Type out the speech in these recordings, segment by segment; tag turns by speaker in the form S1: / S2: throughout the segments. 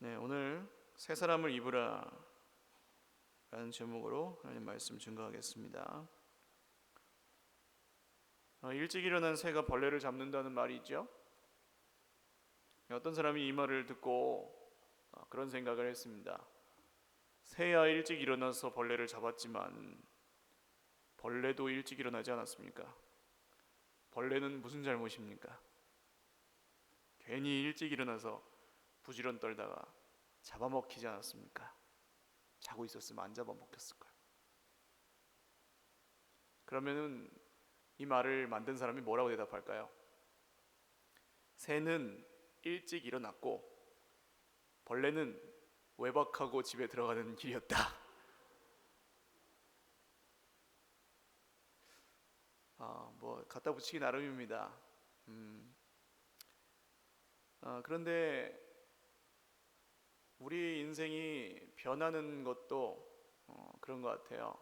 S1: 네, 오늘 새 사람을 입으라 라는 제목으로 하나님 말씀 증거하겠습니다. 일찍 일어난 새가 벌레를 잡는다는 말이 있죠. 어떤 사람이 이 말을 듣고 그런 생각을 했습니다. 새야 일찍 일어나서 벌레를 잡았지만 벌레도 일찍 일어나지 않았습니까? 벌레는 무슨 잘못입니까? 괜히 일찍 일어나서 부지런 떨다가 잡아먹히지 않았습니까? 자고 있었으면 안 잡아먹혔을 거예요. 그러면은 이 말을 만든 사람이 뭐라고 대답할까요? 새는 일찍 일어났고 벌레는 외박하고 집에 들어가는 길이었다. 뭐 갖다 붙이기 나름입니다. 그런데 우리 인생이 변하는 것도 그런 것 같아요.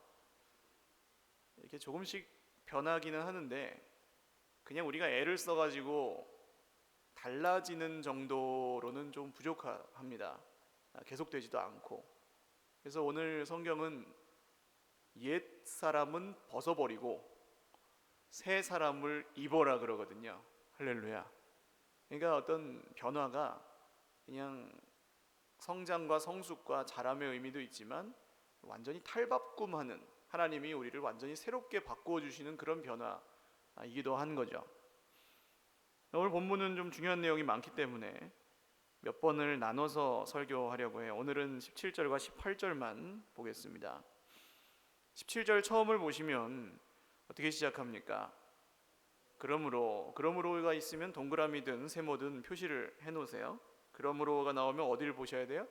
S1: 이렇게 조금씩 변하기는 하는데 그냥 우리가 애를 써가지고 달라지는 정도로는 좀 부족합니다. 계속되지도 않고. 그래서 오늘 성경은 옛 사람은 벗어버리고 새 사람을 입어라 그러거든요. 할렐루야. 그러니까 어떤 변화가 그냥 성장과 성숙과 자람의 의미도 있지만 완전히 탈바꿈하는, 하나님이 우리를 완전히 새롭게 바꾸어 주시는 그런 변화이기도 한 거죠. 오늘 본문은 좀 중요한 내용이 많기 때문에 몇 번을 나눠서 설교하려고 해요. 오늘은 17절과 18절만 보겠습니다. 17절 처음을 보시면 어떻게 시작합니까? 그러므로가 있으면 동그라미든 세모든 표시를 해놓으세요. 그러므로가 나오면 어디를 보셔야 돼요?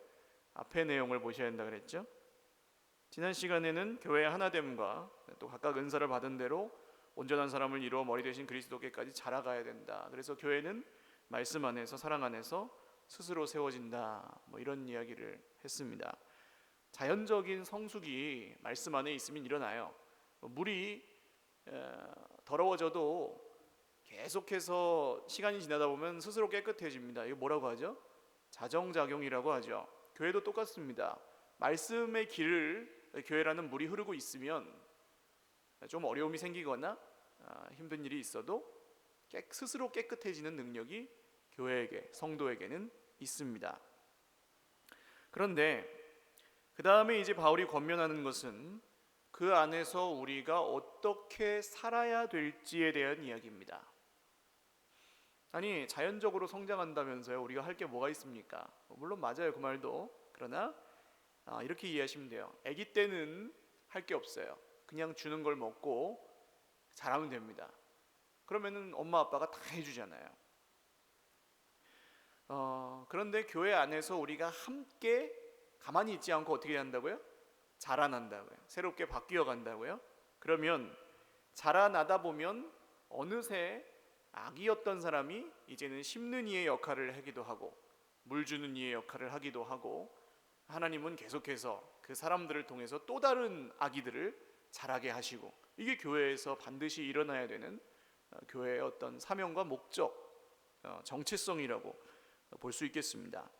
S1: 앞의 내용을 보셔야 한다 그랬죠? 지난 시간에는 교회의 하나됨과 또 각각 은사를 받은 대로 온전한 사람을 이루어 머리 대신 그리스도께까지 자라가야 된다. 그래서 교회는 말씀 안에서, 사랑 안에서 스스로 세워진다, 뭐 이런 이야기를 했습니다. 자연적인 성숙이 말씀 안에 있으면 일어나요. 물이 더러워져도 계속해서 시간이 지나다 보면 스스로 깨끗해집니다. 이거 뭐라고 하죠? 자정작용이라고 하죠. 교회도 똑같습니다. 말씀의 길을, 교회라는 물이 흐르고 있으면 좀 어려움이 생기거나 힘든 일이 있어도 스스로 깨끗해지는 능력이 교회에게, 성도에게는 있습니다. 그런데 그 다음에 이제 바울이 권면하는 것은 그 안에서 우리가 어떻게 살아야 될지에 대한 이야기입니다. 아니, 자연적으로 성장한다면서요? 우리가 할 게 뭐가 있습니까? 물론 맞아요, 그 말도. 그러나 이렇게 이해하시면 돼요. 아기 때는 할 게 없어요. 그냥 주는 걸 먹고 자라면 됩니다. 그러면은 엄마 아빠가 다 해주잖아요. 그런데 교회 안에서 우리가 함께 가만히 있지 않고 어떻게 한다고요? 자라난다고요. 새롭게 바뀌어 간다고요. 그러면 자라나다 보면 어느새 아기였던 사람이 이제는 심는 이의 역할을 하기도 하고 물 주는 이의 역할을 하기도 하고, 하나님은 계속해서 그 사람들을 통해서 또 다른 아기들을 자라게 하시고, 이게 교회에서 반드시 일어나야 되는 교회의 어떤 사명과 목적, 정체성이라고 볼 수 있겠습니다.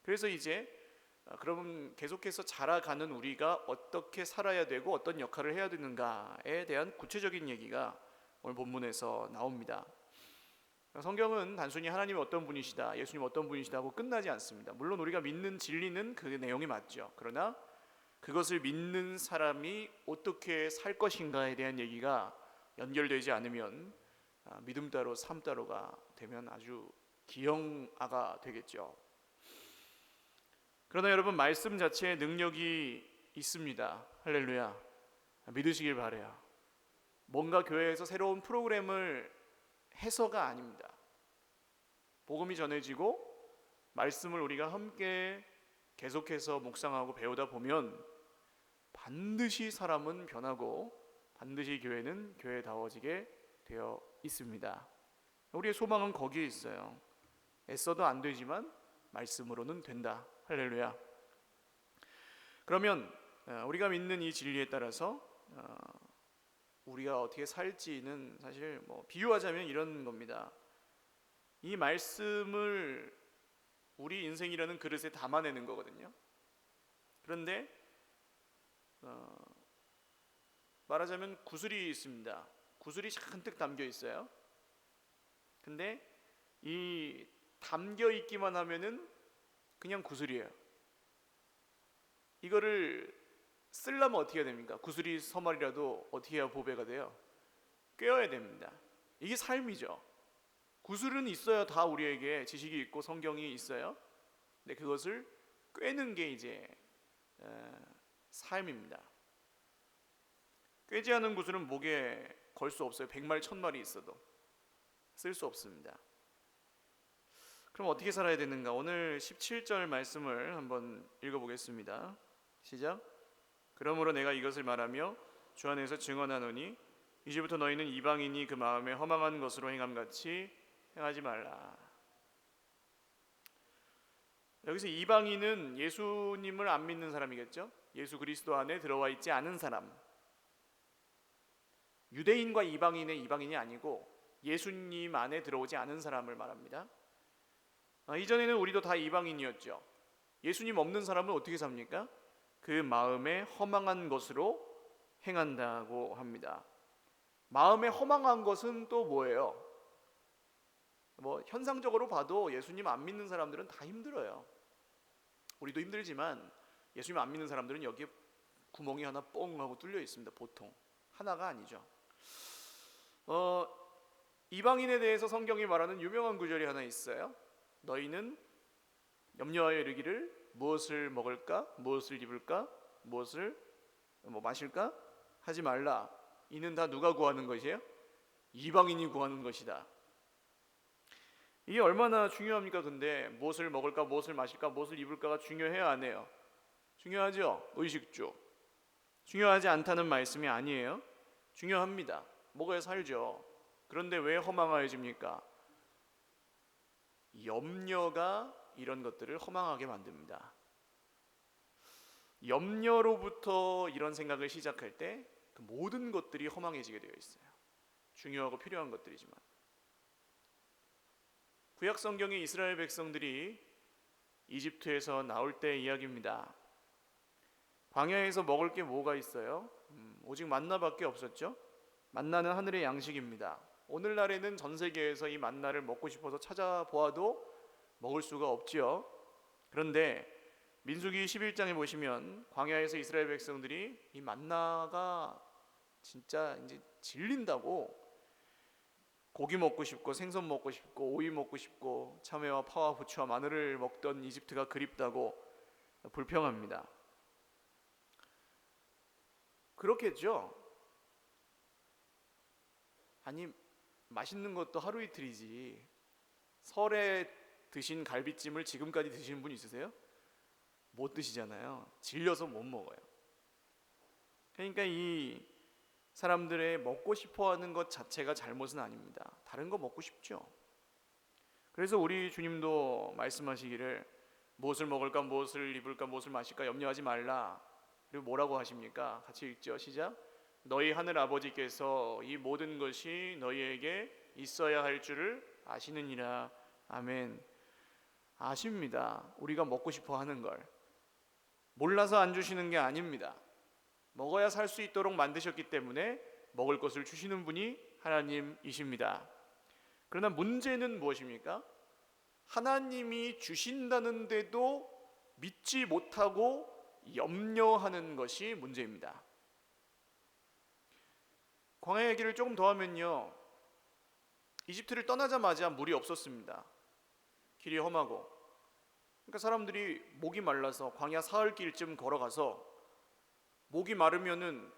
S1: 그래서 이제 그러면 계속해서 자라가는 우리가 어떻게 살아야 되고 어떤 역할을 해야 되는가에 대한 구체적인 얘기가 오늘 본문에서 나옵니다. 성경은 단순히 하나님이 어떤 분이시다, 예수님 어떤 분이시다 하고 끝나지 않습니다. 물론 우리가 믿는 진리는 그 내용이 맞죠. 그러나 그것을 믿는 사람이 어떻게 살 것인가에 대한 얘기가 연결되지 않으면 믿음 따로 삶 따로가 되면 아주 기형아가 되겠죠. 그러나 여러분, 말씀 자체에 능력이 있습니다. 할렐루야. 믿으시길 바라요. 뭔가 교회에서 새로운 프로그램을 해서가 아닙니다. 복음이 전해지고 말씀을 우리가 함께 계속해서 묵상하고 배우다 보면 반드시 사람은 변하고 반드시 교회는 교회다워지게 되어 있습니다. 우리의 소망은 거기에 있어요. 애써도 안 되지만 말씀으로는 된다. 할렐루야. 그러면 우리가 믿는 이 진리에 따라서 우리가 어떻게 살지는 사실 비유하자면 이런 겁니다. 이 말씀을 우리 인생이라는 그릇에 담아내는 거거든요. 그런데 말하자면 구슬이 있습니다. 구슬이 잔뜩 담겨 있어요. 근데 이 담겨 있기만 하면은 그냥 구슬이에요. 이거를 쓰려면 어떻게 해야 됩니까? 구슬이 서말이라도 어떻게 해야 보배가 돼요? 꿰어야 됩니다. 이게 삶이죠. 구슬은 있어야 다 우리에게 지식이 있고 성경이 있어요. 근데 그것을 꿰는 게 이제 삶입니다. 꿰지 않은 구슬은 목에 걸 수 없어요. 100마리 1000마리 있어도 쓸 수 없습니다. 그럼 어떻게 살아야 되는가? 오늘 17절 말씀을 한번 읽어보겠습니다. 시작. 그러므로 내가 이것을 말하며 주 안에서 증언하노니 이제부터 너희는 이방인이 그 마음에 허망한 것으로 행함같이 행하지 말라. 여기서 이방인은 예수님을 안 믿는 사람이겠죠? 예수 그리스도 안에 들어와 있지 않은 사람. 유대인과 이방인의 이방인이 아니고 예수님 안에 들어오지 않은 사람을 말합니다. 이전에는 우리도 다 이방인이었죠. 예수님 없는 사람은 어떻게 삽니까? 그 마음에 허망한 것으로 행한다고 합니다. 마음에 허망한 것은 또 뭐예요? 현상적으로 봐도 예수님 안 믿는 사람들은 다 힘들어요. 우리도 힘들지만 예수님 안 믿는 사람들은 여기에 구멍이 하나 뻥 하고 뚫려 있습니다. 보통 하나가 아니죠. 이방인에 대해서 성경이 말하는 유명한 구절이 하나 있어요. 너희는 염려하여 이르기를 무엇을 먹을까, 무엇을 입을까, 무엇을 마실까 하지 말라. 이는 다 누가 구하는 것이에요? 이방인이 구하는 것이다. 이게 얼마나 중요합니까? 근데 무엇을 먹을까, 무엇을 마실까, 무엇을 입을까가 중요해요, 안 해요? 중요하죠. 의식주. 중요하지 않다는 말씀이 아니에요. 중요합니다. 먹어야 살죠. 그런데 왜 허망해집니까? 염려가 이런 것들을 허망하게 만듭니다. 염려로부터 이런 생각을 시작할 때 그 모든 것들이 허망해지게 되어 있어요. 중요하고 필요한 것들이지만. 구약 성경의 이스라엘 백성들이 이집트에서 나올 때 이야기입니다. 광야에서 먹을 게 뭐가 있어요? 오직 만나밖에 없었죠. 만나는 하늘의 양식입니다. 오늘날에는 전 세계에서 이 만나를 먹고 싶어서 찾아보아도 먹을 수가 없지요. 그런데 민수기 11장에 보시면 광야에서 이스라엘 백성들이 이 만나가 진짜 이제 질린다고 고기 먹고 싶고 생선 먹고 싶고 오이 먹고 싶고 참외와 파와 부추와 마늘을 먹던 이집트가 그립다고 불평합니다. 그렇겠죠. 아니 맛있는 것도 하루 이틀이지 설에 드신 갈비찜을 지금까지 드시는 분 있으세요? 못 드시잖아요. 질려서 못 먹어요. 그러니까 이 사람들의 먹고 싶어하는 것 자체가 잘못은 아닙니다. 다른 거 먹고 싶죠. 그래서 우리 주님도 말씀하시기를 무엇을 먹을까, 무엇을 입을까, 무엇을 마실까 염려하지 말라. 그리고 뭐라고 하십니까? 같이 읽죠. 시작. 너희 하늘 아버지께서 이 모든 것이 너희에게 있어야 할 줄을 아시느니라. 아멘. 아십니다. 우리가 먹고 싶어 하는 걸. 몰라서 안 주시는 게 아닙니다. 먹어야 살 수 있도록 만드셨기 때문에 먹을 것을 주시는 분이 하나님이십니다. 그러나 문제는 무엇입니까? 하나님이 주신다는데도 믿지 못하고 염려하는 것이 문제입니다. 광야 얘기를 조금 더 하면요, 이집트를 떠나자마자 물이 없었습니다. 길이 험하고. 그러니까 사람들이 목이 말라서 광야 사흘길쯤 걸어가서 목이 마르면은,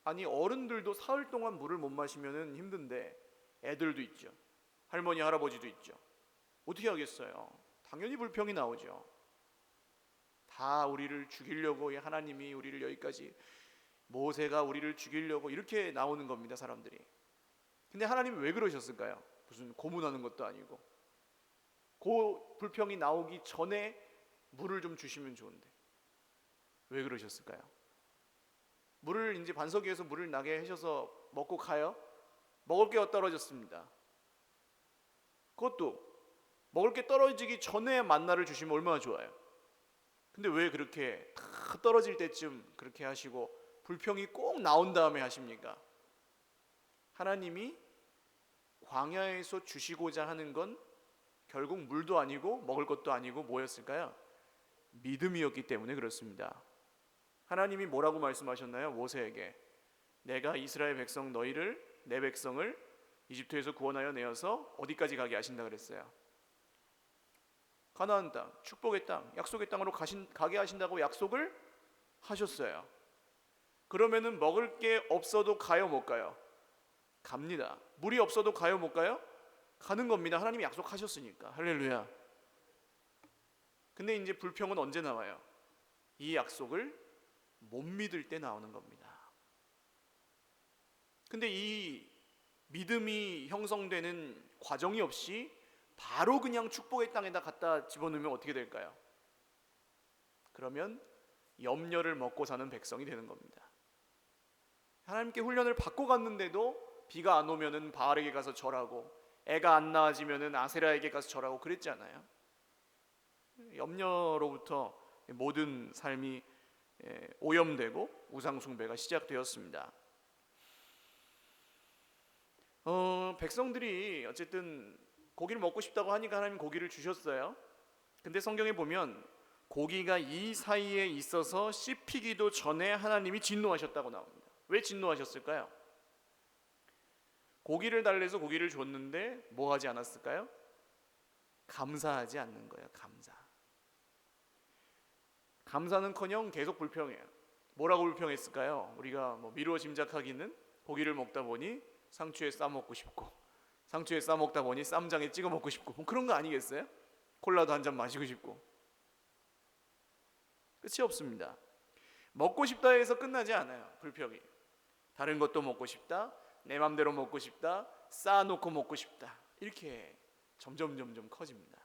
S1: 아니 어른들도 사흘 동안 물을 못 마시면은 힘든데 애들도 있죠. 할머니 할아버지도 있죠. 어떻게 하겠어요? 당연히 불평이 나오죠. 다 우리를 죽이려고, 하나님이 우리를 여기까지, 모세가 우리를 죽이려고 이렇게 나오는 겁니다, 사람들이. 근데 하나님이 왜 그러셨을까요? 무슨 고문하는 것도 아니고. 그 불평이 나오기 전에 물을 좀 주시면 좋은데 왜 그러셨을까요? 물을 이제 반석 위에서 물을 나게 하셔서 먹고 가요? 먹을 게 떨어졌습니다. 그것도 먹을 게 떨어지기 전에 만나를 주시면 얼마나 좋아요. 근데 왜 그렇게 다 떨어질 때쯤 그렇게 하시고 불평이 꼭 나온 다음에 하십니까? 하나님이 광야에서 주시고자 하는 건 결국 물도 아니고 먹을 것도 아니고 뭐였을까요? 믿음이었기 때문에 그렇습니다. 하나님이 뭐라고 말씀하셨나요? 모세에게 내가 이스라엘 백성 너희를 내 백성을 이집트에서 구원하여 내어서 어디까지 가게 하신다 그랬어요? 가나안 땅, 축복의 땅, 약속의 땅으로 가게 하신다고 약속을 하셨어요. 그러면은 먹을 게 없어도 가요 못 가요? 갑니다. 물이 없어도 가요 못 가요? 가는 겁니다. 하나님이 약속하셨으니까. 할렐루야. 근데 이제 불평은 언제 나와요? 이 약속을 못 믿을 때 나오는 겁니다. 근데 이 믿음이 형성되는 과정이 없이 바로 그냥 축복의 땅에다 갖다 집어넣으면 어떻게 될까요? 그러면 염려를 먹고 사는 백성이 되는 겁니다. 하나님께 훈련을 받고 갔는데도 비가 안 오면은 바알에게 가서 절하고 애가 안 낳아지면은 아세라에게 가서 절하고 그랬잖아요. 염려로부터 모든 삶이 오염되고 우상 숭배가 시작되었습니다. 백성들이 어쨌든 고기를 먹고 싶다고 하니까 하나님 고기를 주셨어요. 근데 성경에 보면 고기가 이 사이에 있어서 씹히기도 전에 하나님이 진노하셨다고 나옵니다. 왜 진노하셨을까요? 고기를 달래서 고기를 줬는데 뭐 하지 않았을까요? 감사하지 않는 거예요. 감사는커녕 계속 불평해요. 뭐라고 불평했을까요? 우리가 미루어 짐작하기는 고기를 먹다 보니 상추에 싸 먹고 싶고 상추에 싸 먹다 보니 쌈장에 찍어 먹고 싶고 그런 거 아니겠어요? 콜라도 한 잔 마시고 싶고. 끝이 없습니다. 먹고 싶다 해서 끝나지 않아요. 불평이. 다른 것도 먹고 싶다, 내 맘대로 먹고 싶다, 쌓아놓고 먹고 싶다, 이렇게 점점 커집니다.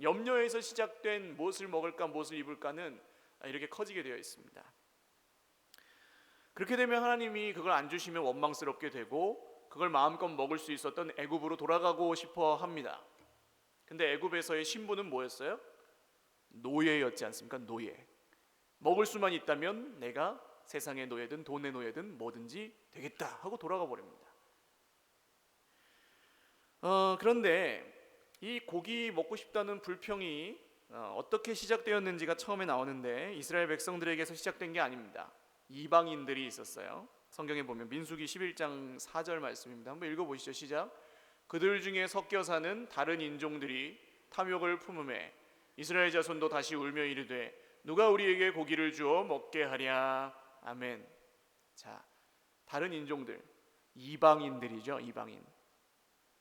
S1: 염려에서 시작된 무엇을 먹을까 무엇을 입을까는 이렇게 커지게 되어 있습니다. 그렇게 되면 하나님이 그걸 안 주시면 원망스럽게 되고 그걸 마음껏 먹을 수 있었던 애굽으로 돌아가고 싶어 합니다. 근데 애굽에서의 신분은 뭐였어요? 노예였지 않습니까? 노예. 먹을 수만 있다면 내가 세상의 노예든 돈의 노예든 뭐든지 되겠다 하고 돌아가 버립니다. 그런데 이 고기 먹고 싶다는 불평이 어떻게 시작되었는지가 처음에 나오는데 이스라엘 백성들에게서 시작된 게 아닙니다. 이방인들이 있었어요. 성경에 보면 민수기 11장 4절 말씀입니다. 한번 읽어보시죠. 시작. 그들 중에 섞여 사는 다른 인종들이 탐욕을 품음에 이스라엘 자손도 다시 울며 이르되 누가 우리에게 고기를 주어 먹게 하랴. 아멘. 자, 다른 인종들, 이방인들이죠.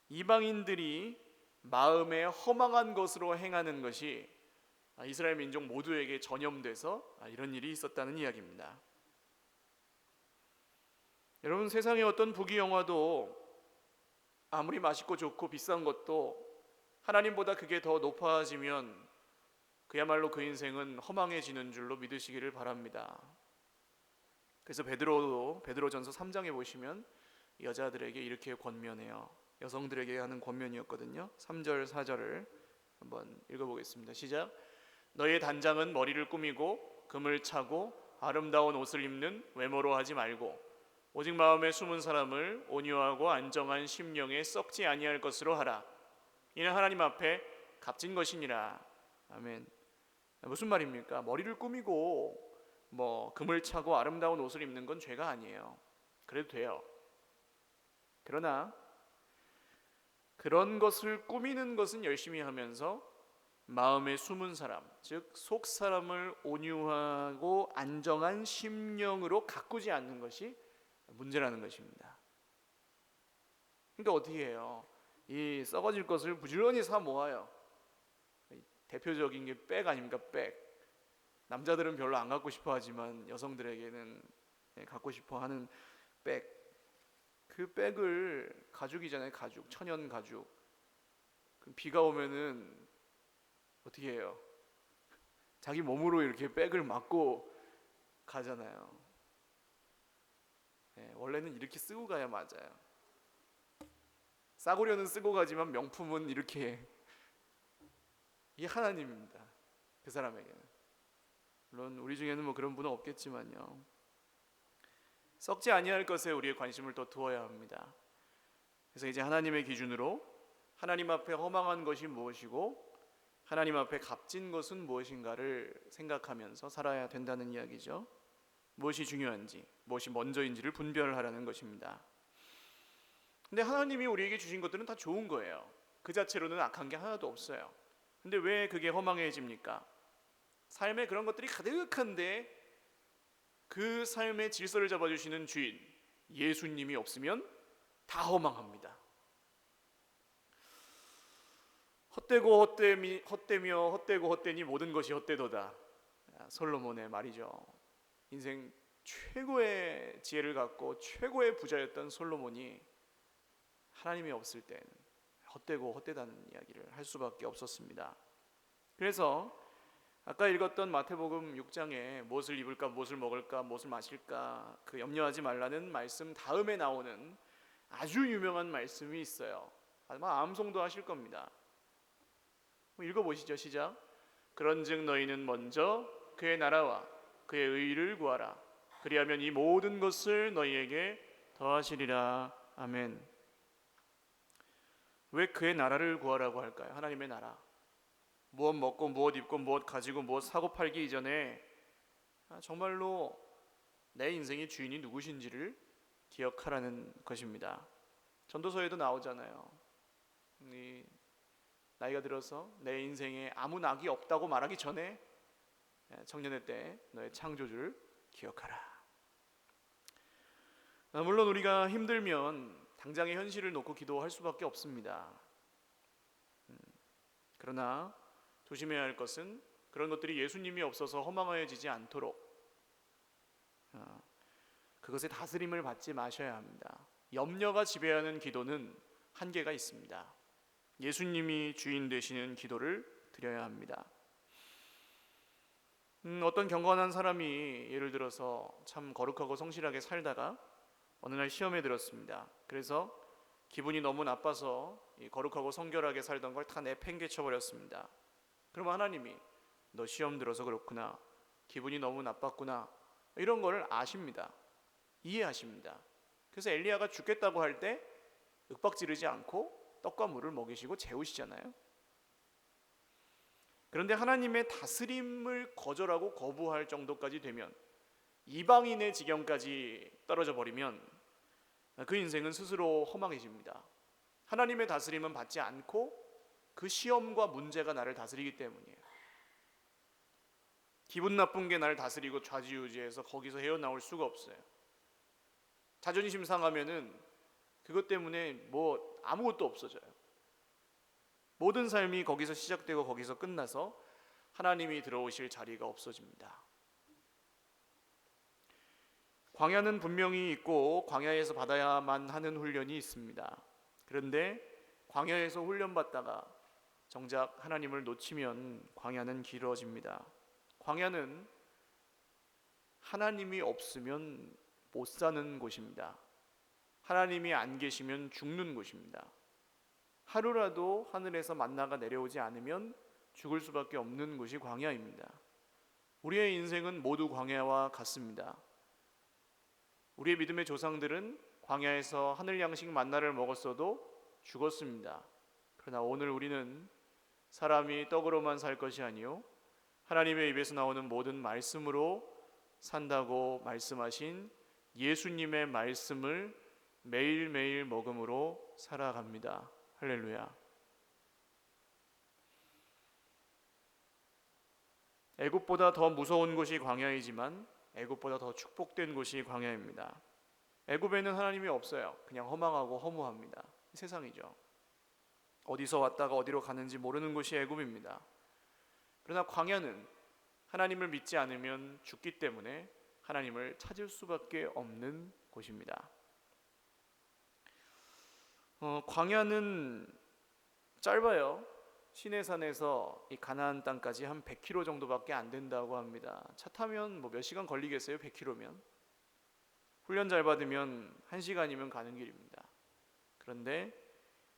S1: 이방인들이 마음에 허망한 것으로 행하는 것이 이스라엘 민족 모두에게 전염돼서 이런 일이 있었다는 이야기입니다. 여러분, 세상의 어떤 부귀영화도 아무리 맛있고 좋고 비싼 것도 하나님보다 그게 더 높아지면 그야말로 그 인생은 허망해지는 줄로 믿으시기를 바랍니다. 그래서 베드로전서 3장에 보시면 여자들에게 이렇게 권면해요. 여성들에게 하는 권면이었거든요. 3절 4절을 한번 읽어보겠습니다. 시작. 너의 단장은 머리를 꾸미고 금을 차고 아름다운 옷을 입는 외모로 하지 말고 오직 마음에 숨은 사람을 온유하고 안정한 심령에 썩지 아니할 것으로 하라. 이는 하나님 앞에 값진 것이니라. 아멘. 무슨 말입니까? 머리를 꾸미고 금을 차고 아름다운 옷을 입는 건 죄가 아니에요. 그래도 돼요. 그러나 그런 것을 꾸미는 것은 열심히 하면서 마음에 숨은 사람, 즉 속 사람을 온유하고 안정한 심령으로 가꾸지 않는 것이 문제라는 것입니다. 그러니까 어떻게 해요? 이 썩어질 것을 부지런히 사 모아요. 대표적인 게 백 아닙니까? 백. 남자들은 별로 안 갖고 싶어 하지만 여성들에게는 갖고 싶어 하는 백. 그 백을 가죽이잖아요. 가죽, 천연 가죽. 비가 오면은 어떻게 해요? 자기 몸으로 이렇게 백을 막고 가잖아요. 원래는 이렇게 쓰고 가야 맞아요. 싸구려는 쓰고 가지만 명품은 이렇게 이게 하나님입니다. 그 사람에게는. 물론 우리 중에는 뭐 그런 분은 없겠지만요. 썩지 아니할 것에 우리의 관심을 더 두어야 합니다. 그래서 이제 하나님의 기준으로 하나님 앞에 허망한 것이 무엇이고 하나님 앞에 값진 것은 무엇인가를 생각하면서 살아야 된다는 이야기죠. 무엇이 중요한지, 무엇이 먼저인지를 분별하라는 것입니다. 근데 하나님이 우리에게 주신 것들은 다 좋은 거예요. 그 자체로는 악한 게 하나도 없어요. 근데 왜 그게 허망해집니까? 삶에 그런 것들이 가득한데 그 삶의 질서를 잡아주시는 주인 예수님이 없으면 다 허망합니다. 헛되고 헛되며 헛되고 헛되니 모든 것이 헛되도다. 솔로몬의 말이죠. 인생 최고의 지혜를 갖고 최고의 부자였던 솔로몬이 하나님이 없을 때는 헛되고 헛되다는 이야기를 할 수밖에 없었습니다. 그래서 아까 읽었던 마태복음 6장에 무엇을 입을까, 무엇을 먹을까, 무엇을 마실까 그 염려하지 말라는 말씀 다음에 나오는 아주 유명한 말씀이 있어요. 아마 암송도 하실 겁니다. 읽어보시죠. 시작. 그런즉 너희는 먼저 그의 나라와 그의 의를 구하라. 그리하면 이 모든 것을 너희에게 더하시리라. 아멘. 왜 그의 나라를 구하라고 할까요? 하나님의 나라. 무엇 먹고 무엇 입고 무엇 가지고 무엇 사고 팔기 이전에 정말로 내 인생의 주인이 누구신지를 기억하라는 것입니다. 전도서에도 나오잖아요. 나이가 들어서 내 인생에 아무 낙이 없다고 말하기 전에 청년의 때 너의 창조주를 기억하라. 물론 우리가 힘들면 당장의 현실을 놓고 기도할 수밖에 없습니다. 그러나 조심해야 할 것은 그런 것들이 예수님이 없어서 허망해지지 않도록 그것의 다스림을 받지 마셔야 합니다. 염려가 지배하는 기도는 한계가 있습니다. 예수님이 주인 되시는 기도를 드려야 합니다. 어떤 경건한 사람이 예를 들어서 참 거룩하고 성실하게 살다가 어느 날 시험에 들었습니다. 그래서 기분이 너무 나빠서 이 거룩하고 성결하게 살던 걸 다 내팽개쳐 버렸습니다. 그럼 하나님이 너 시험 들어서 그렇구나, 기분이 너무 나빴구나, 이런 걸 아십니다. 이해하십니다. 그래서 엘리야가 죽겠다고 할 때 윽박지르지 않고 떡과 물을 먹이시고 재우시잖아요. 그런데 하나님의 다스림을 거절하고 거부할 정도까지 되면, 이방인의 지경까지 떨어져 버리면 그 인생은 스스로 허망해집니다. 하나님의 다스림은 받지 않고 그 시험과 문제가 나를 다스리기 때문이에요. 기분 나쁜 게 나를 다스리고 좌지우지해서 거기서 헤어나올 수가 없어요. 자존심 상하면은 그것 때문에 뭐 아무것도 없어져요. 모든 삶이 거기서 시작되고 거기서 끝나서 하나님이 들어오실 자리가 없어집니다. 광야는 분명히 있고 광야에서 받아야만 하는 훈련이 있습니다. 그런데 광야에서 훈련받다가 정작 하나님을 놓치면 광야는 길어집니다. 광야는 하나님이 없으면 못 사는 곳입니다. 하나님이 안 계시면 죽는 곳입니다. 하루라도 하늘에서 만나가 내려오지 않으면 죽을 수밖에 없는 곳이 광야입니다. 우리의 인생은 모두 광야와 같습니다. 우리의 믿음의 조상들은 광야에서 하늘 양식 만나를 먹었어도 죽었습니다. 그러나 오늘 우리는 사람이 떡으로만 살 것이 아니요 하나님의 입에서 나오는 모든 말씀으로 산다고 말씀하신 예수님의 말씀을 매일매일 먹음으로 살아갑니다. 할렐루야. 애굽보다 더 무서운 곳이 광야이지만 애굽보다 더 축복된 곳이 광야입니다. 애굽에는 하나님이 없어요. 그냥 허망하고 허무합니다. 세상이죠. 어디서 왔다가 어디로 가는지 모르는 곳이 애굽입니다. 그러나 광야는 하나님을 믿지 않으면 죽기 때문에 하나님을 찾을 수밖에 없는 곳입니다. 광야는 짧아요. 시내산에서 이 가나안 땅까지 한 100km 정도밖에 안 된다고 합니다. 차 타면 뭐 몇 시간 걸리겠어요? 100km면. 훈련 잘 받으면 1시간이면 가는 길입니다. 그런데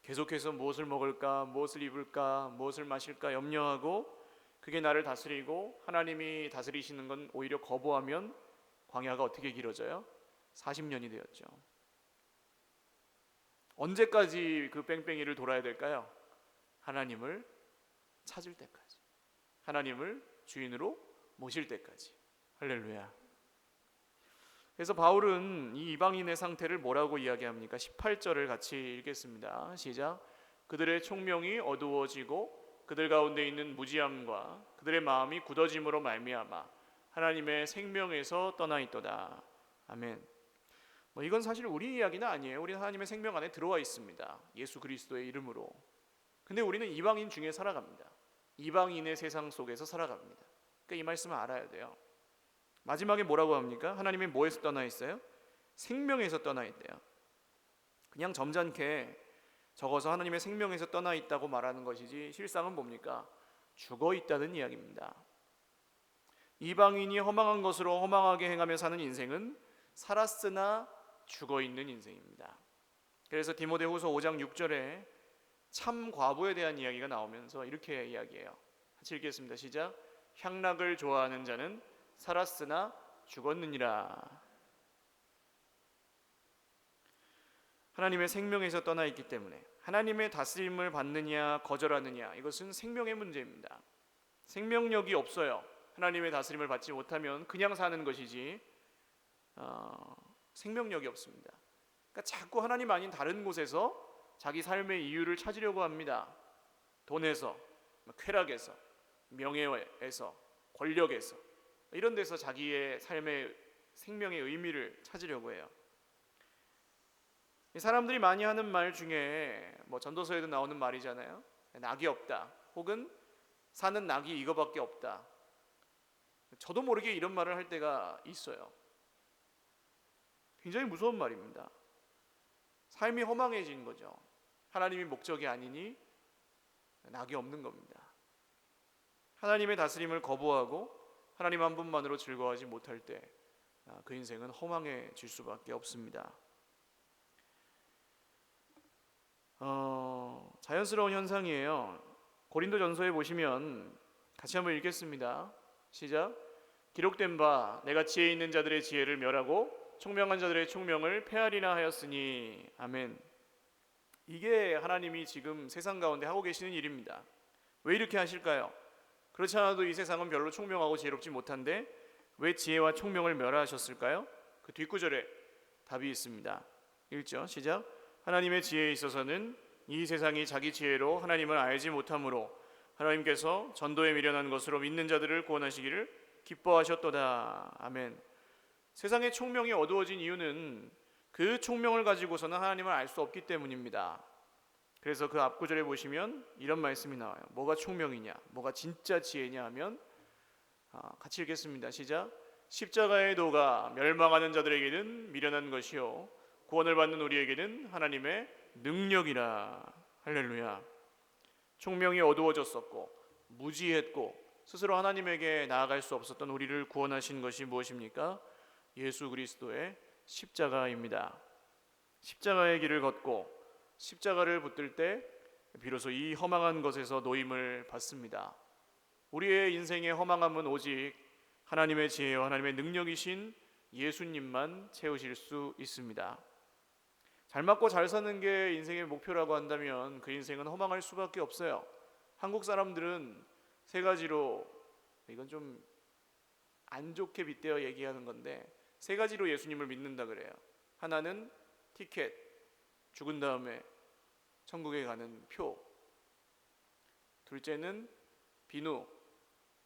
S1: 계속해서 무엇을 먹을까, 무엇을 입을까, 무엇을 마실까 염려하고 그게 나를 다스리고 하나님이 다스리시는 건 오히려 거부하면 광야가 어떻게 길어져요? 40년이 되었죠. 언제까지 그 뺑뺑이를 돌아야 될까요? 하나님을 찾을 때까지, 하나님을 주인으로 모실 때까지. 할렐루야. 그래서 바울은 이 이방인의 상태를 뭐라고 이야기합니까? 18절을 같이 읽겠습니다. 시작. 그들의 총명이 어두워지고 그들 가운데 있는 무지함과 그들의 마음이 굳어짐으로 말미암아 하나님의 생명에서 떠나 있도다. 아멘. 이건 사실 우리 이야기는 아니에요. 우리는 하나님의 생명 안에 들어와 있습니다. 예수 그리스도의 이름으로. 근데 우리는 이방인 중에 살아갑니다. 이방인의 세상 속에서 살아갑니다. 그러니까 이 말씀을 알아야 돼요. 마지막에 뭐라고 합니까? 하나님이 뭐에서 떠나 있어요? 생명에서 떠나 있대요. 그냥 점잖게 적어서 하나님의 생명에서 떠나 있다고 말하는 것이지 실상은 뭡니까? 죽어 있다는 이야기입니다. 이방인이 허망한 것으로 허망하게 행하며 사는 인생은 살았으나 죽어 있는 인생입니다. 그래서 디모데후서 5장 6절에 참 과부에 대한 이야기가 나오면서 이렇게 이야기해요. 같이 읽겠습니다. 시작. 향락을 좋아하는 자는 살았으나 죽었느니라. 하나님의 생명에서 떠나 있기 때문에 하나님의 다스림을 받느냐 거절하느냐, 이것은 생명의 문제입니다. 생명력이 없어요. 하나님의 다스림을 받지 못하면 그냥 사는 것이지 생명력이 없습니다. 그러니까 자꾸 하나님 아닌 다른 곳에서 자기 삶의 이유를 찾으려고 합니다. 돈에서, 쾌락에서, 명예에서, 권력에서, 이런 데서 자기의 삶의 생명의 의미를 찾으려고 해요. 사람들이 많이 하는 말 중에 전도서에도 나오는 말이잖아요. 낙이 없다, 혹은 사는 낙이 이거밖에 없다. 저도 모르게 이런 말을 할 때가 있어요. 굉장히 무서운 말입니다. 삶이 허망해진 거죠. 하나님이 목적이 아니니 낙이 없는 겁니다. 하나님의 다스림을 거부하고 하나님 한 분만으로 즐거워하지 못할 때 그 인생은 허망해질 수밖에 없습니다. 자연스러운 현상이에요. 고린도전서에 보시면 같이 한번 읽겠습니다. 시작. 기록된 바 내가 지혜 있는 자들의 지혜를 멸하고 총명한 자들의 총명을 폐하리라 하였으니. 아멘. 이게 하나님이 지금 세상 가운데 하고 계시는 일입니다. 왜 이렇게 하실까요? 그렇지 않아도 이 세상은 별로 총명하고 지혜롭지 못한데 왜 지혜와 총명을 멸하셨을까요? 그 뒷구절에 답이 있습니다. 읽죠. 시작. 하나님의 지혜에 있어서는 이 세상이 자기 지혜로 하나님을 알지 못하므로 하나님께서 전도에 미련한 것으로 믿는 자들을 구원하시기를 기뻐하셨도다. 아멘. 세상의 총명이 어두워진 이유는 그 총명을 가지고서는 하나님을 알 수 없기 때문입니다. 그래서 그 앞구절에 보시면 이런 말씀이 나와요. 뭐가 총명이냐, 뭐가 진짜 지혜냐 하면 같이 읽겠습니다. 시작. 십자가의 도가 멸망하는 자들에게는 미련한 것이요 구원을 받는 우리에게는 하나님의 능력이라. 할렐루야. 총명이 어두워졌었고 무지했고 스스로 하나님에게 나아갈 수 없었던 우리를 구원하신 것이 무엇입니까? 예수 그리스도의 십자가입니다. 십자가의 길을 걷고 십자가를 붙들 때 비로소 이 허망한 것에서 노임을 받습니다. 우리의 인생의 허망함은 오직 하나님의 지혜와 하나님의 능력이신 예수님만 채우실 수 있습니다. 잘 맞고 잘 사는 게 인생의 목표라고 한다면 그 인생은 허망할 수밖에 없어요. 한국 사람들은 세 가지로, 이건 좀 안 좋게 빗대어 얘기하는 건데, 세 가지로 예수님을 믿는다 그래요. 하나는 티켓, 죽은 다음에 천국에 가는 표. 둘째는 비누,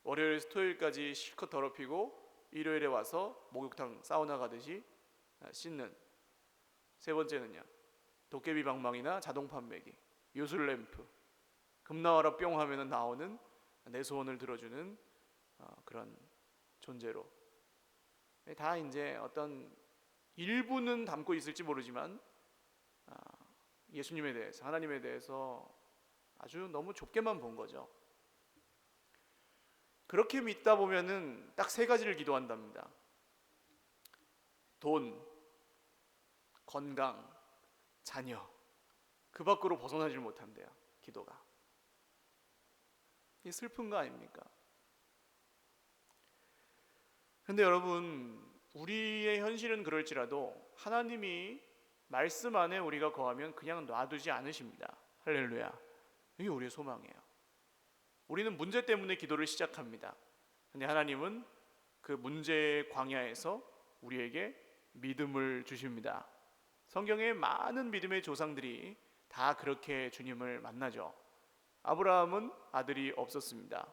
S1: 월요일에서 토요일까지 실컷 더럽히고 일요일에 와서 목욕탕 사우나 가듯이 씻는. 세 번째는요, 도깨비 방망이나 자동 판매기, 요술 램프, 금 나와라 뿅 하면 나오는 내 소원을 들어주는 그런 존재로. 다 이제 어떤 일부는 담고 있을지 모르지만 예수님에 대해서, 하나님에 대해서 아주 너무 좁게만 본 거죠. 그렇게 믿다 보면은 딱 세 가지를 기도한답니다. 돈, 건강, 자녀. 그 밖으로 벗어나질 못한대요. 기도가. 이 슬픈 거 아닙니까? 근데 여러분, 우리의 현실은 그럴지라도 하나님이 말씀 안에 우리가 거하면 그냥 놔두지 않으십니다. 할렐루야. 이게 우리의 소망이에요. 우리는 문제 때문에 기도를 시작합니다. 근데 하나님은 그 문제의 광야에서 우리에게 믿음을 주십니다. 성경에 많은 믿음의 조상들이 다 그렇게 주님을 만나죠. 아브라함은 아들이 없었습니다.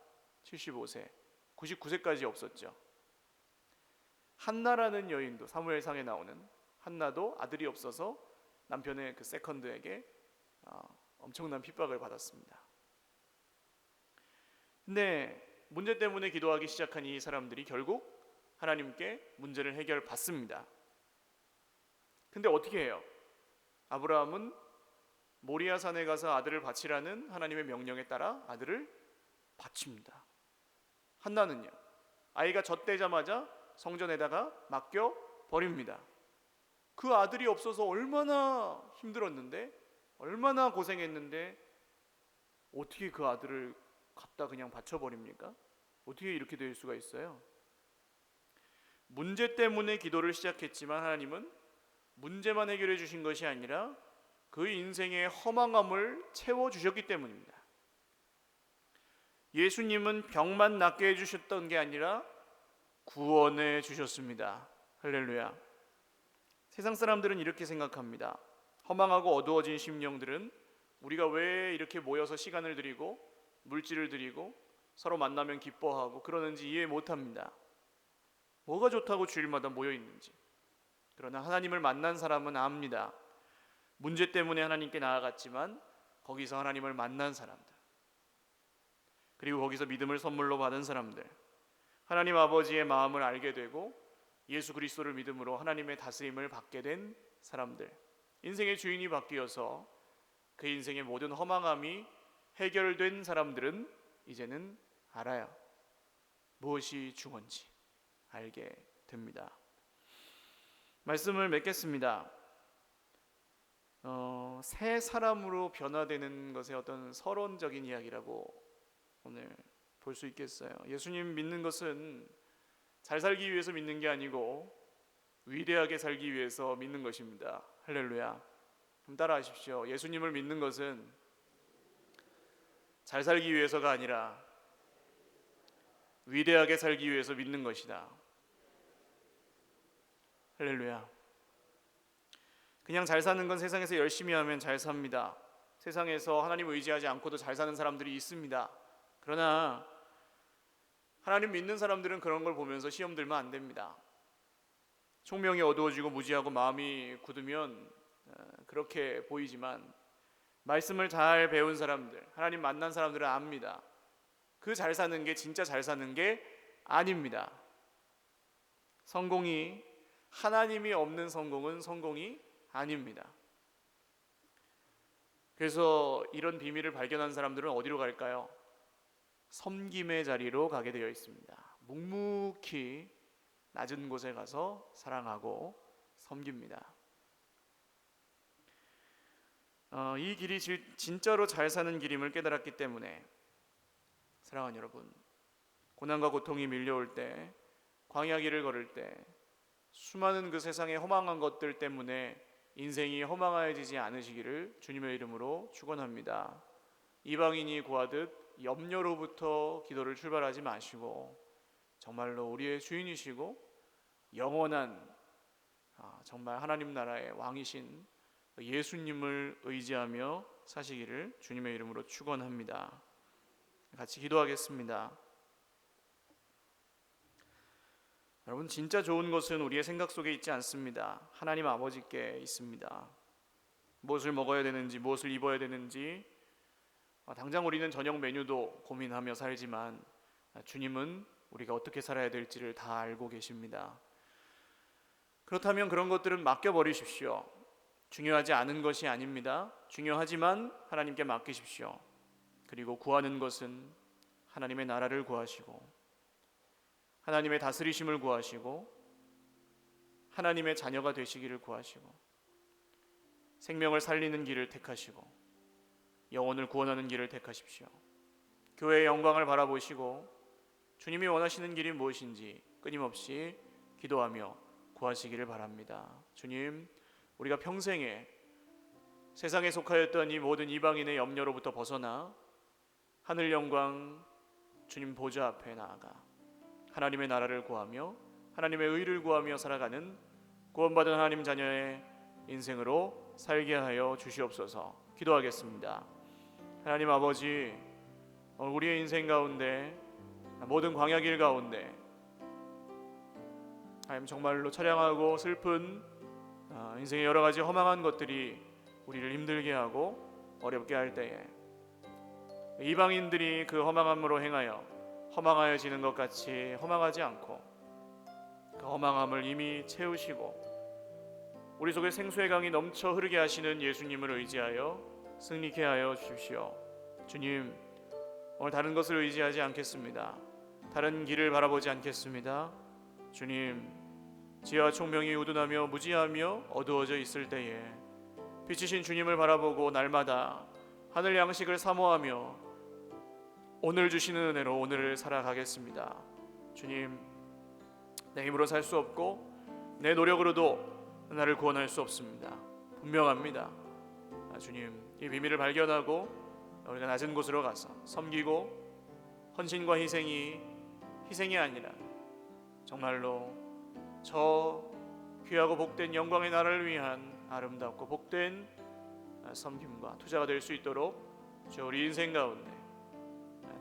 S1: 75세, 99세까지 없었죠. 한나라는 여인도, 사무엘상에 나오는 한나도 아들이 없어서 남편의 그 세컨드에게 엄청난 핍박을 받았습니다. 근데 문제 때문에 기도하기 시작한 이 사람들이 결국 하나님께 문제를 해결받습니다. 근데 어떻게 해요? 아브라함은 모리아산에 가서 아들을 바치라는 하나님의 명령에 따라 아들을 바칩니다. 한나는요, 아이가 젖되자마자 성전에다가 맡겨 버립니다. 그 아들이 없어서 얼마나 힘들었는데, 얼마나 고생했는데 어떻게 그 아들을 갖다 그냥 바쳐버립니까? 어떻게 이렇게 될 수가 있어요? 문제 때문에 기도를 시작했지만 하나님은 문제만 해결해 주신 것이 아니라 그 인생의 허망함을 채워주셨기 때문입니다. 예수님은 병만 낫게 해주셨던 게 아니라 구원해 주셨습니다. 할렐루야. 세상 사람들은 이렇게 생각합니다. 허망하고 어두워진 심령들은 우리가 왜 이렇게 모여서 시간을 들이고 물질을 들이고 서로 만나면 기뻐하고 그러는지 이해 못합니다. 뭐가 좋다고 주일마다 모여 있는지. 그러나 하나님을 만난 사람은 압니다. 문제 때문에 하나님께 나아갔지만 거기서 하나님을 만난 사람들, 그리고 거기서 믿음을 선물로 받은 사람들, 하나님 아버지의 마음을 알게 되고 예수 그리스도를 믿음으로 하나님의 다스림을 받게 된 사람들, 인생의 주인이 바뀌어서 그 인생의 모든 허망함이 해결된 사람들은 이제는 알아요. 무엇이 중요한지 알게 됩니다. 말씀을 맺겠습니다. 새 사람으로 변화되는 것의 어떤 서론적인 이야기라고 오늘 볼 수 있겠어요. 예수님 믿는 것은 잘 살기 위해서 믿는 게 아니고 위대하게 살기 위해서 믿는 것입니다. 할렐루야. 그럼 따라하십시오. 예수님을 믿는 것은 잘 살기 위해서가 아니라 위대하게 살기 위해서 믿는 것이다. 할렐루야. 그냥 잘 사는 건 세상에서 열심히 하면 잘 삽니다. 세상에서 하나님 의지하지 않고도 잘 사는 사람들이 있습니다. 그러나 하나님 믿는 사람들은 그런 걸 보면서 시험 들면 안 됩니다. 총명이 어두워지고 무지하고 마음이 굳으면 그렇게 보이지만 말씀을 잘 배운 사람들, 하나님 만난 사람들은 압니다. 그 잘 사는 게 진짜 잘 사는 게 아닙니다. 성공이 하나님이 없는 성공은 성공이 아닙니다. 그래서 이런 비밀을 발견한 사람들은 어디로 갈까요? 섬김의 자리로 가게 되어 있습니다. 묵묵히 낮은 곳에 가서 사랑하고 섬깁니다. 이 길이 진짜로 잘 사는 길임을 깨달았기 때문에 사랑하는 여러분, 고난과 고통이 밀려올 때, 광야 길을 걸을 때 수많은 그 세상의 허망한 것들 때문에 인생이 허망해지지 않으시기를 주님의 이름으로 축원합니다. 이방인이 구하듯 염려로부터 기도를 출발하지 마시고 정말로 우리의 주인이시고 영원한 정말 하나님 나라의 왕이신 예수님을 의지하며 사시기를 주님의 이름으로 축원합니다. 같이 기도하겠습니다. 여러분, 진짜 좋은 것은 우리의 생각 속에 있지 않습니다. 하나님 아버지께 있습니다. 무엇을 먹어야 되는지, 무엇을 입어야 되는지, 당장 우리는 저녁 메뉴도 고민하며 살지만 주님은 우리가 어떻게 살아야 될지를 다 알고 계십니다. 그렇다면 그런 것들은 맡겨버리십시오. 중요하지 않은 것이 아닙니다. 중요하지만 하나님께 맡기십시오. 그리고 구하는 것은 하나님의 나라를 구하시고 하나님의 다스리심을 구하시고 하나님의 자녀가 되시기를 구하시고 생명을 살리는 길을 택하시고 영혼을 구원하는 길을 택하십시오. 교회의 영광을 바라보시고 주님이 원하시는 길이 무엇인지 끊임없이 기도하며 구하시기를 바랍니다. 주님, 우리가 평생에 세상에 속하였던 이 모든 이방인의 염려로부터 벗어나 하늘 영광 주님 보좌 앞에 나아가 하나님의 나라를 구하며 하나님의 의를 구하며 살아가는 구원받은 하나님 자녀의 인생으로 살게 하여 주시옵소서. 기도하겠습니다. 하나님 아버지, 우리의 인생 가운데 모든 광야길 가운데 하나님 정말로 처량하고 슬픈 인생의 여러 가지 허망한 것들이 우리를 힘들게 하고 어렵게 할 때에 이방인들이 그 허망함으로 행하여 허망하여지는 것 같이 허망하지 않고 그 허망함을 이미 채우시고 우리 속에 생수의 강이 넘쳐 흐르게 하시는 예수님을 의지하여 승리케 하여 주십시오. 주님, 오늘 다른 것을 의지하지 않겠습니다. 다른 길을 바라보지 않겠습니다. 주님, 지하 총명이 우둔하며 무지하며 어두워져 있을 때에 빛이신 주님을 바라보고 날마다 하늘 양식을 사모하며 오늘 주시는 은혜로 오늘을 살아가겠습니다. 주님, 내 힘으로 살 수 없고 내 노력으로도 나를 구원할 수 없습니다. 분명합니다. 주님, 이 비밀을 발견하고 우리가 낮은 곳으로 가서 섬기고 헌신과 희생이 아니라 정말로 저 귀하고 복된 영광의 나라를 위한 아름답고 복된 섬김과 투자가 될 수 있도록 주 우리 인생 가운데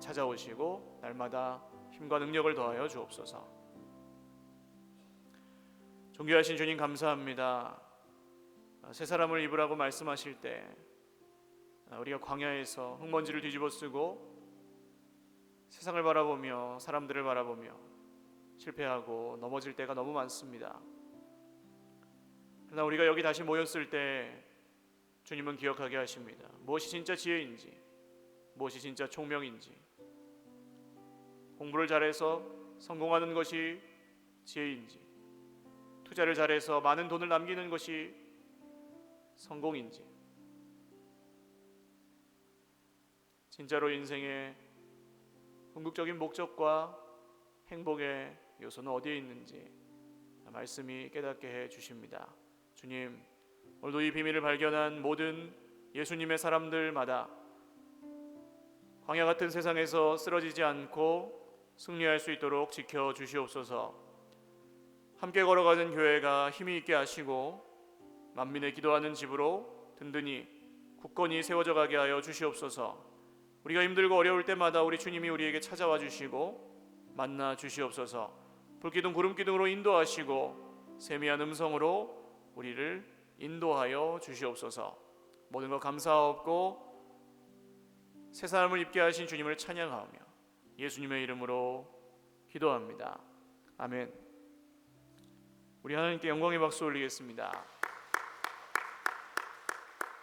S1: 찾아오시고 날마다 힘과 능력을 더하여 주옵소서. 존귀하신 주님 감사합니다. 새 사람을 입으라고 말씀하실 때 우리가 광야에서 흙먼지를 뒤집어 쓰고 세상을 바라보며 사람들을 바라보며 실패하고 넘어질 때가 너무 많습니다. 그러나 우리가 여기 다시 모였을 때 주님은 기억하게 하십니다. 무엇이 진짜 지혜인지, 무엇이 진짜 총명인지, 공부를 잘해서 성공하는 것이 지혜인지, 투자를 잘해서 많은 돈을 남기는 것이 성공인지, 진짜로 인생의 궁극적인 목적과 행복의 요소는 어디에 있는지 말씀이 깨닫게 해 주십니다. 주님, 오늘도 이 비밀을 발견한 모든 예수님의 사람들마다 광야 같은 세상에서 쓰러지지 않고 승리할 수 있도록 지켜 주시옵소서. 함께 걸어가는 교회가 힘이 있게 하시고 만민의 기도하는 집으로 든든히 굳건히 세워져 가게 하여 주시옵소서. 우리가 힘들고 어려울 때마다 우리 주님이 우리에게 찾아와 주시고 만나 주시옵소서. 불기둥 구름기둥으로 인도하시고 세미한 음성으로 우리를 인도하여 주시옵소서. 모든 것 감사하옵고 새 사람을 입게 하신 주님을 찬양하며 예수님의 이름으로 기도합니다. 아멘. 우리 하나님께 영광의 박수 올리겠습니다.